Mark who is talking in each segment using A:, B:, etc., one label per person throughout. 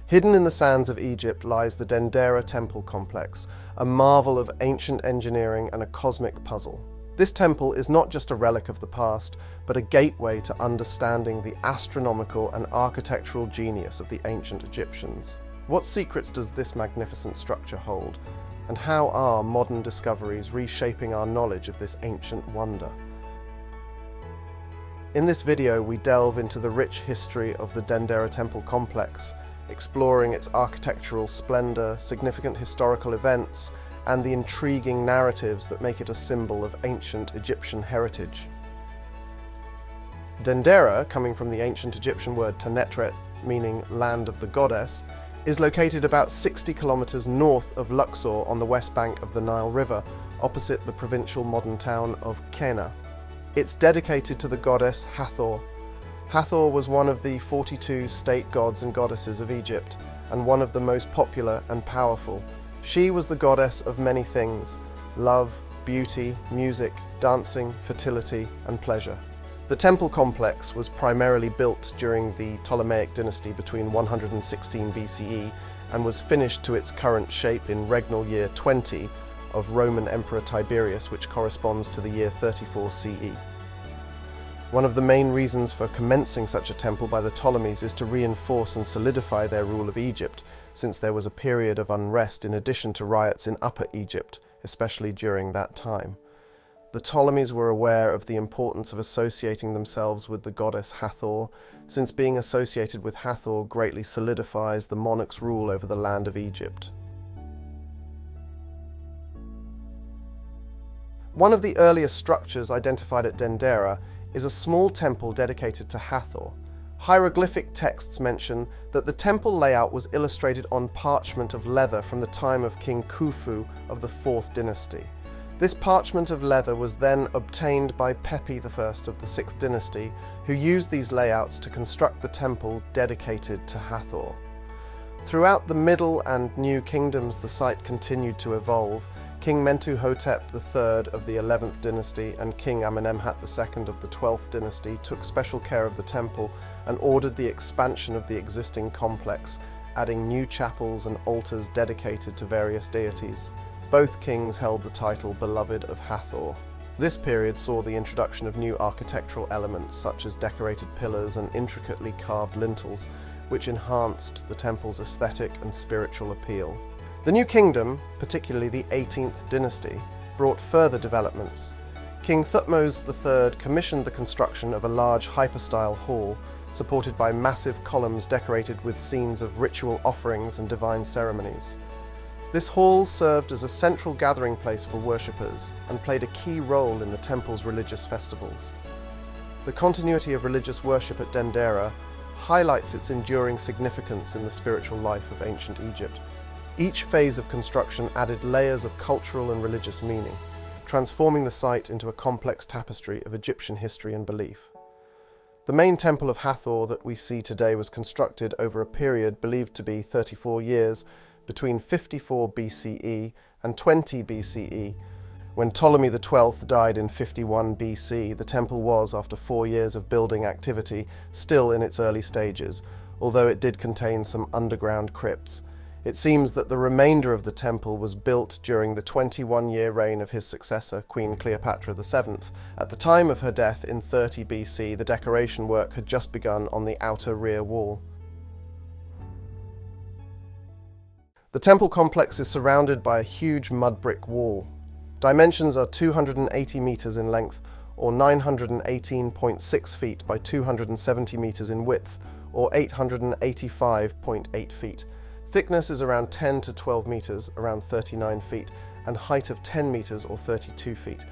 A: Hidden in the sands of Egypt lies the Dendera Temple complex, a marvel of ancient engineering and a cosmic puzzle. This temple is not just a relic of the past, but a gateway to understanding the astronomical and architectural genius of the ancient Egyptians. What secrets does this magnificent structure hold? And how are modern discoveries reshaping our knowledge of this ancient wonder? In this video, we delve into the rich history of the Dendera Temple complex, exploring its architectural splendor, significant historical events, and the intriguing narratives that make it a symbol of ancient Egyptian heritage. Dendera, coming from the ancient Egyptian word Tenetret, meaning land of the goddess, is located about 60 kilometers north of Luxor on the west bank of the Nile River, opposite the provincial modern town of Qena. It's dedicated to the goddess Hathor. Hathor was one of the 42 state gods and goddesses of Egypt, and one of the most popular and powerful. She was the goddess of many things: love, beauty, music, dancing, fertility, and pleasure. The temple complex was primarily built during the Ptolemaic dynasty between 116 BCE and was finished to its current shape in regnal year 20 of Roman Emperor Tiberius, which corresponds to the year 34 CE. One of the main reasons for commencing such a temple by the Ptolemies is to reinforce and solidify their rule of Egypt, since there was a period of unrest in addition to riots in Upper Egypt, especially during that time. The Ptolemies were aware of the importance of associating themselves with the goddess Hathor, since being associated with Hathor greatly solidifies the monarch's rule over the land of Egypt. One of the earliest structures identified at Dendera is a small temple dedicated to Hathor. Hieroglyphic texts mention that the temple layout was illustrated on parchment of leather from the time of King Khufu of the 4th dynasty. This parchment of leather was then obtained by Pepi I of the 6th dynasty, who used these layouts to construct the temple dedicated to Hathor. Throughout the Middle and New Kingdoms, the site continued to evolve. King Mentuhotep III of the 11th dynasty and King Amenemhat II of the 12th dynasty took special care of the temple and ordered the expansion of the existing complex, adding new chapels and altars dedicated to various deities. Both kings held the title Beloved of Hathor. This period saw the introduction of new architectural elements such as decorated pillars and intricately carved lintels, which enhanced the temple's aesthetic and spiritual appeal. The New Kingdom, particularly the 18th dynasty, brought further developments. King Thutmose III commissioned the construction of a large hypostyle hall, supported by massive columns decorated with scenes of ritual offerings and divine ceremonies. This hall served as a central gathering place for worshippers and played a key role in the temple's religious festivals. The continuity of religious worship at Dendera highlights its enduring significance in the spiritual life of ancient Egypt. Each phase of construction added layers of cultural and religious meaning, transforming the site into a complex tapestry of Egyptian history and belief. The main Temple of Hathor that we see today was constructed over a period believed to be 34 years, between 54 BCE and 20 BCE. When Ptolemy XII died in 51 BC, the temple was, after 4 years of building activity, still in its early stages, although it did contain some underground crypts. It seems that the remainder of the temple was built during the 21-year reign of his successor, Queen Cleopatra VII. At the time of her death in 30 BC, the decoration work had just begun on the outer rear wall. The temple complex is surrounded by a huge mud brick wall. Dimensions are 280 meters in length, or 918.6 feet by 270 meters in width, or 885.8 feet. Thickness is around 10 to 12 meters, around 39 feet, and height of 10 meters or 32 feet.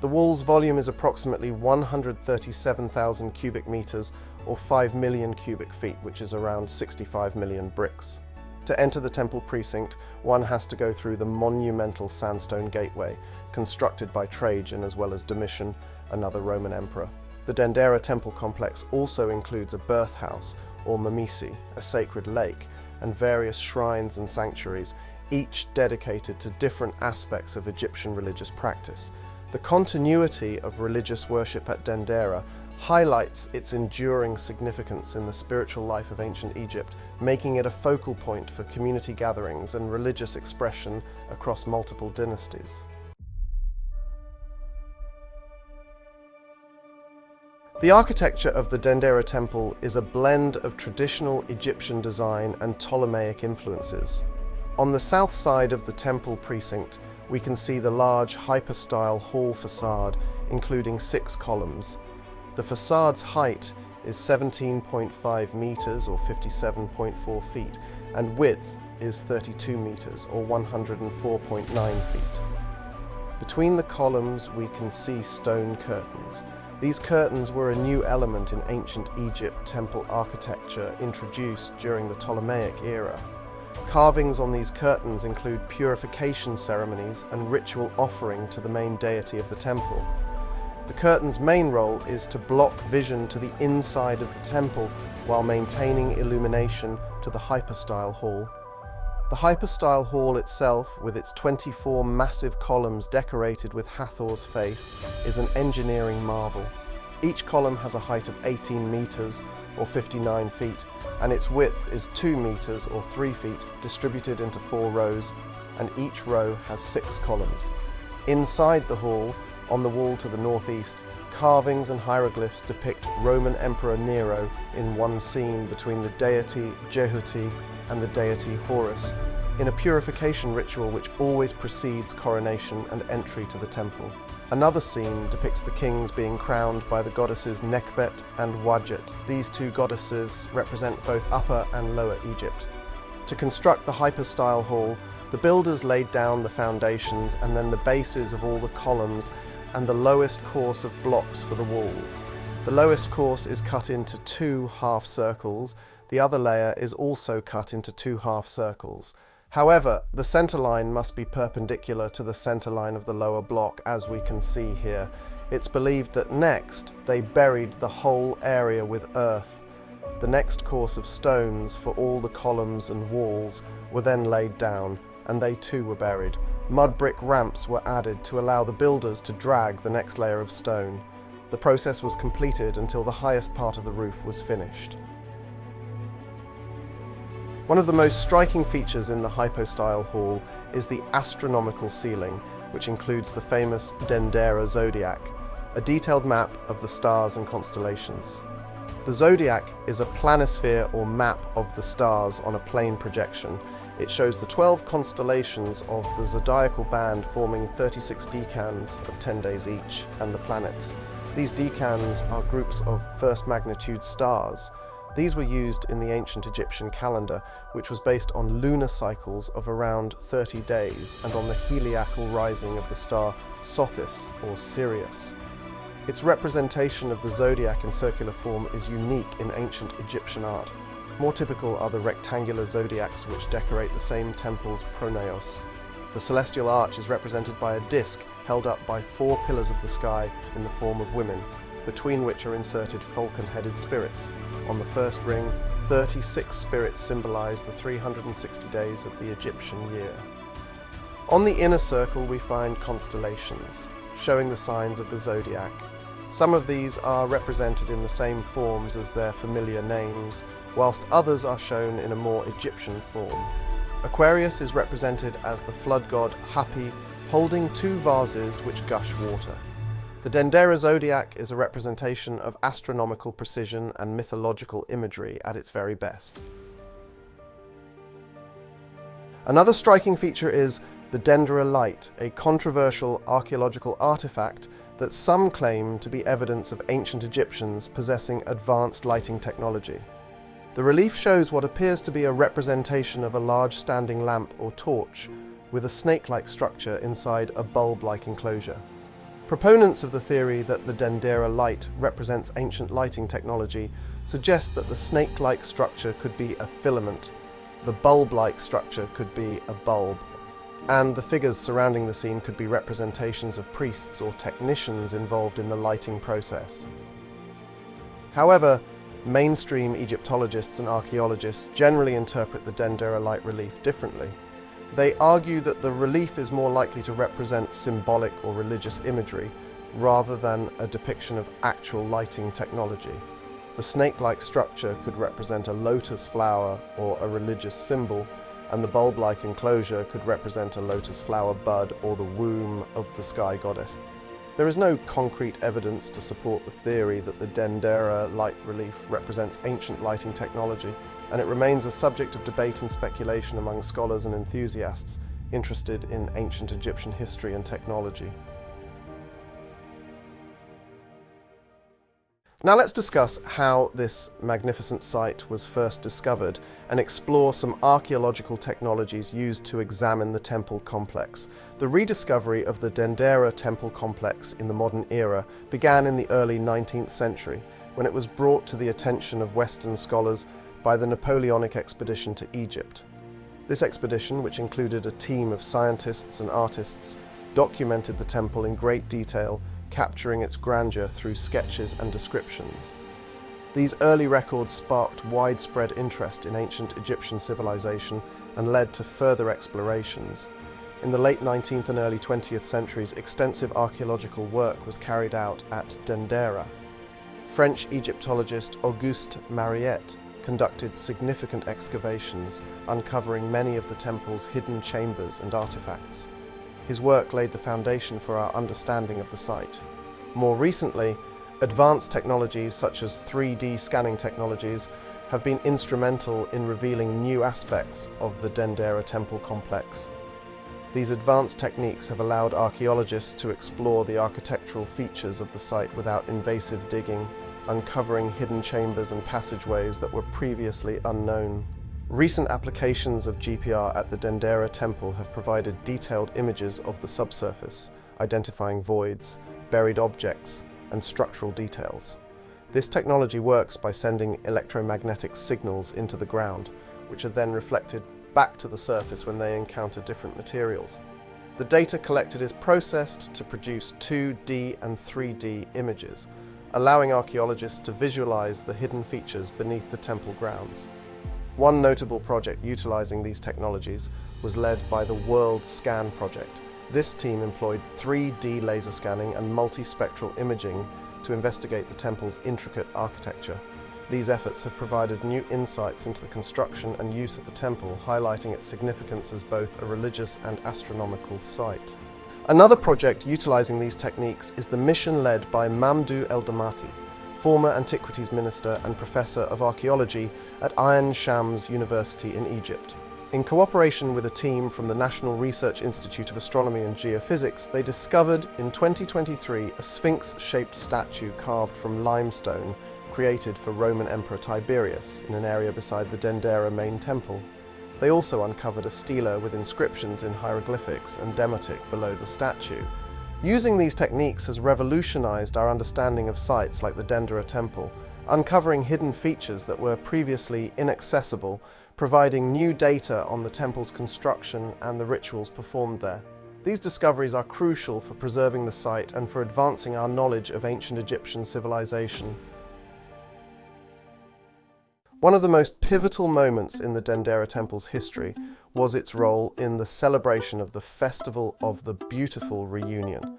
A: The wall's volume is approximately 137,000 cubic meters or 5 million cubic feet, which is around 65 million bricks. To enter the temple precinct, one has to go through the monumental sandstone gateway, constructed by Trajan as well as Domitian, another Roman emperor. The Dendera Temple complex also includes a birth house, or Mamisi, a sacred lake, and various shrines and sanctuaries, each dedicated to different aspects of Egyptian religious practice. The continuity of religious worship at Dendera highlights its enduring significance in the spiritual life of ancient Egypt, making it a focal point for community gatherings and religious expression across multiple dynasties. The architecture of the Dendera Temple is a blend of traditional Egyptian design and Ptolemaic influences. On the south side of the temple precinct, we can see the large hypostyle hall facade, including 6 columns. The facade's height is 17.5 meters or 57.4 feet, and width is 32 meters or 104.9 feet. Between the columns, we can see stone curtains. These curtains were a new element in ancient Egypt temple architecture introduced during the Ptolemaic era. Carvings on these curtains include purification ceremonies and ritual offering to the main deity of the temple. The curtain's main role is to block vision to the inside of the temple while maintaining illumination to the hypostyle hall. The hypostyle hall itself, with its 24 massive columns decorated with Hathor's face, is an engineering marvel. Each column has a height of 18 meters or 59 feet, and its width is 2 meters or 3 feet, distributed into 4 rows, and each row has 6 columns. Inside the hall, on the wall to the northeast, carvings and hieroglyphs depict Roman Emperor Nero in one scene between the deity Jehuti and the deity Horus, in a purification ritual which always precedes coronation and entry to the temple. Another scene depicts the kings being crowned by the goddesses Nekhbet and Wadjet. These 2 goddesses represent both Upper and Lower Egypt. To construct the hypostyle hall, the builders laid down the foundations and then the bases of all the columns and the lowest course of blocks for the walls. The lowest course is cut into 2 half circles. The other layer is also cut into 2 half circles. However, the center line must be perpendicular to the center line of the lower block, as we can see here. It's believed that next they buried the whole area with earth. The next course of stones for all the columns and walls were then laid down, and they too were buried. Mud brick ramps were added to allow the builders to drag the next layer of stone. The process was completed until the highest part of the roof was finished. One of the most striking features in the hypostyle hall is the astronomical ceiling, which includes the famous Dendera zodiac, a detailed map of the stars and constellations. The zodiac is a planisphere or map of the stars on a plane projection. It shows the 12 constellations of the zodiacal band forming 36 decans of 10 days each, and the planets. These decans are groups of first magnitude stars. These were used in the ancient Egyptian calendar, which was based on lunar cycles of around 30 days and on the heliacal rising of the star Sothis or Sirius. Its representation of the zodiac in circular form is unique in ancient Egyptian art. More typical are the rectangular zodiacs which decorate the same temple's pronaos. The celestial arch is represented by a disc held up by 4 pillars of the sky in the form of women, between which are inserted falcon-headed spirits. On the first ring, 36 spirits symbolize the 360 days of the Egyptian year. On the inner circle we find constellations, showing the signs of the zodiac. Some of these are represented in the same forms as their familiar names, whilst others are shown in a more Egyptian form. Aquarius is represented as the flood god Hapi, holding 2 vases which gush water. The Dendera zodiac is a representation of astronomical precision and mythological imagery at its very best. Another striking feature is the Dendera light, a controversial archaeological artifact that some claim to be evidence of ancient Egyptians possessing advanced lighting technology. The relief shows what appears to be a representation of a large standing lamp or torch with a snake-like structure inside a bulb-like enclosure. Proponents of the theory that the Dendera light represents ancient lighting technology suggest that the snake-like structure could be a filament, the bulb-like structure could be a bulb, and the figures surrounding the scene could be representations of priests or technicians involved in the lighting process. However, mainstream Egyptologists and archaeologists generally interpret the Dendera light relief differently. They argue that the relief is more likely to represent symbolic or religious imagery, rather than a depiction of actual lighting technology. The snake-like structure could represent a lotus flower or a religious symbol, and the bulb-like enclosure could represent a lotus flower bud or the womb of the sky goddess. There is no concrete evidence to support the theory that the Dendera light relief represents ancient lighting technology, and it remains a subject of debate and speculation among scholars and enthusiasts interested in ancient Egyptian history and technology. Now let's discuss how this magnificent site was first discovered and explore some archaeological technologies used to examine the temple complex. The rediscovery of the Dendera Temple complex in the modern era began in the early 19th century, when it was brought to the attention of Western scholars by the Napoleonic expedition to Egypt. This expedition, which included a team of scientists and artists, documented the temple in great detail, capturing its grandeur through sketches and descriptions. These early records sparked widespread interest in ancient Egyptian civilization and led to further explorations. In the late 19th and early 20th centuries, extensive archaeological work was carried out at Dendera. French Egyptologist Auguste Mariette conducted significant excavations, uncovering many of the temple's hidden chambers and artifacts. His work laid the foundation for our understanding of the site. More recently, advanced technologies such as 3D scanning technologies have been instrumental in revealing new aspects of the Dendera Temple complex. These advanced techniques have allowed archaeologists to explore the architectural features of the site without invasive digging, uncovering hidden chambers and passageways that were previously unknown. Recent applications of GPR at the Dendera Temple have provided detailed images of the subsurface, identifying voids, buried objects, and structural details. This technology works by sending electromagnetic signals into the ground, which are then reflected back to the surface when they encounter different materials. The data collected is processed to produce 2D and 3D images, allowing archaeologists to visualize the hidden features beneath the temple grounds. One notable project utilizing these technologies was led by the World Scan project. This team employed 3D laser scanning and multispectral imaging to investigate the temple's intricate architecture. These efforts have provided new insights into the construction and use of the temple, highlighting its significance as both a religious and astronomical site. Another project utilizing these techniques is the mission led by Mamdouh El-Damati, former Antiquities Minister and Professor of Archaeology at Ain Shams University in Egypt. In cooperation with a team from the National Research Institute of Astronomy and Geophysics, they discovered in 2023 a sphinx-shaped statue carved from limestone created for Roman Emperor Tiberius in an area beside the Dendera main temple. They also uncovered a stela with inscriptions in hieroglyphics and demotic below the statue. Using these techniques has revolutionized our understanding of sites like the Dendera Temple, uncovering hidden features that were previously inaccessible, providing new data on the temple's construction and the rituals performed there. These discoveries are crucial for preserving the site and for advancing our knowledge of ancient Egyptian civilization. One of the most pivotal moments in the Dendera Temple's history was its role in the celebration of the Festival of the Beautiful Reunion.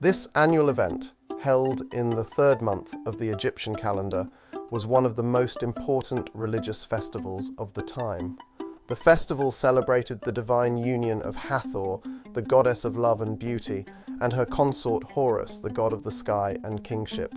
A: This annual event, held in the third month of the Egyptian calendar, was one of the most important religious festivals of the time. The festival celebrated the divine union of Hathor, the goddess of love and beauty, and her consort Horus, the god of the sky and kingship.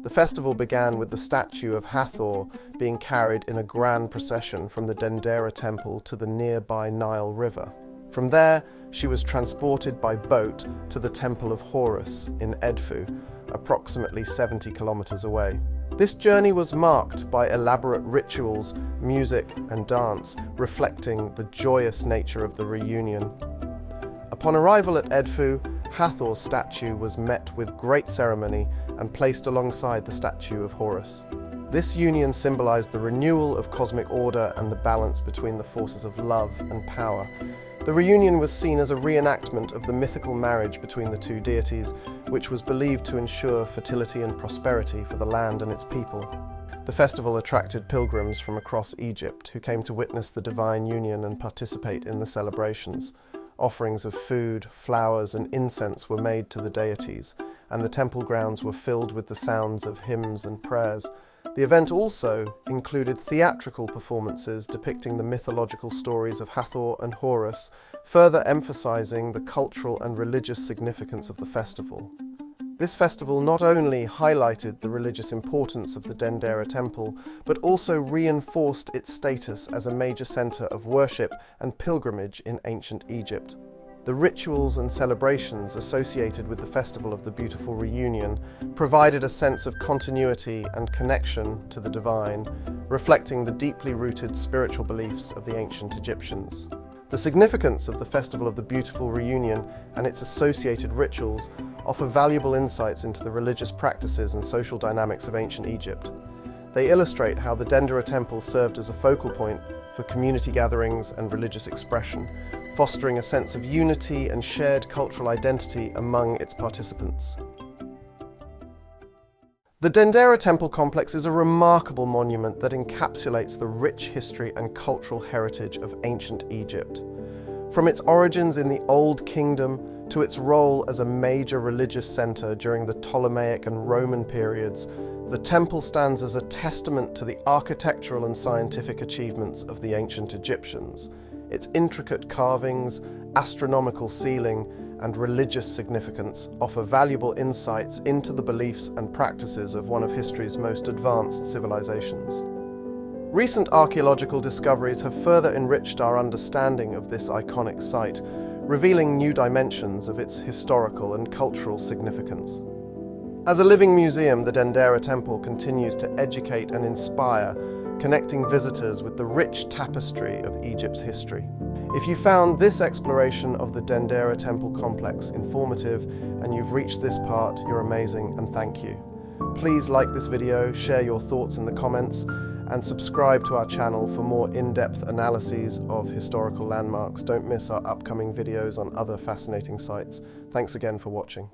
A: The festival began with the statue of Hathor being carried in a grand procession from the Dendera Temple to the nearby Nile River. From there, she was transported by boat to the Temple of Horus in Edfu, approximately 70 kilometers away. This journey was marked by elaborate rituals, music, and dance, reflecting the joyous nature of the reunion. Upon arrival at Edfu, Hathor's statue was met with great ceremony and placed alongside the statue of Horus. This union symbolized the renewal of cosmic order and the balance between the forces of love and power. The reunion was seen as a reenactment of the mythical marriage between the two deities, which was believed to ensure fertility and prosperity for the land and its people. The festival attracted pilgrims from across Egypt who came to witness the divine union and participate in the celebrations. Offerings of food, flowers, and incense were made to the deities, and the temple grounds were filled with the sounds of hymns and prayers. The event also included theatrical performances depicting the mythological stories of Hathor and Horus, further emphasizing the cultural and religious significance of the festival. This festival not only highlighted the religious importance of the Dendera Temple, but also reinforced its status as a major center of worship and pilgrimage in ancient Egypt. The rituals and celebrations associated with the Festival of the Beautiful Reunion provided a sense of continuity and connection to the divine, reflecting the deeply rooted spiritual beliefs of the ancient Egyptians. The significance of the Festival of the Beautiful Reunion and its associated rituals offer valuable insights into the religious practices and social dynamics of ancient Egypt. They illustrate how the Dendera Temple served as a focal point for community gatherings and religious expression, fostering a sense of unity and shared cultural identity among its participants. The Dendera Temple complex is a remarkable monument that encapsulates the rich history and cultural heritage of ancient Egypt. From its origins in the Old Kingdom to its role as a major religious center during the Ptolemaic and Roman periods, the temple stands as a testament to the architectural and scientific achievements of the ancient Egyptians. Its intricate carvings, astronomical ceiling, and religious significance offer valuable insights into the beliefs and practices of one of history's most advanced civilizations. Recent archaeological discoveries have further enriched our understanding of this iconic site, revealing new dimensions of its historical and cultural significance. As a living museum, the Dendera Temple continues to educate and inspire, connecting visitors with the rich tapestry of Egypt's history. If you found this exploration of the Dendera Temple complex informative and you've reached this part, you're amazing and thank you. Please like this video, share your thoughts in the comments, and subscribe to our channel for more in-depth analyses of historical landmarks. Don't miss our upcoming videos on other fascinating sites. Thanks again for watching.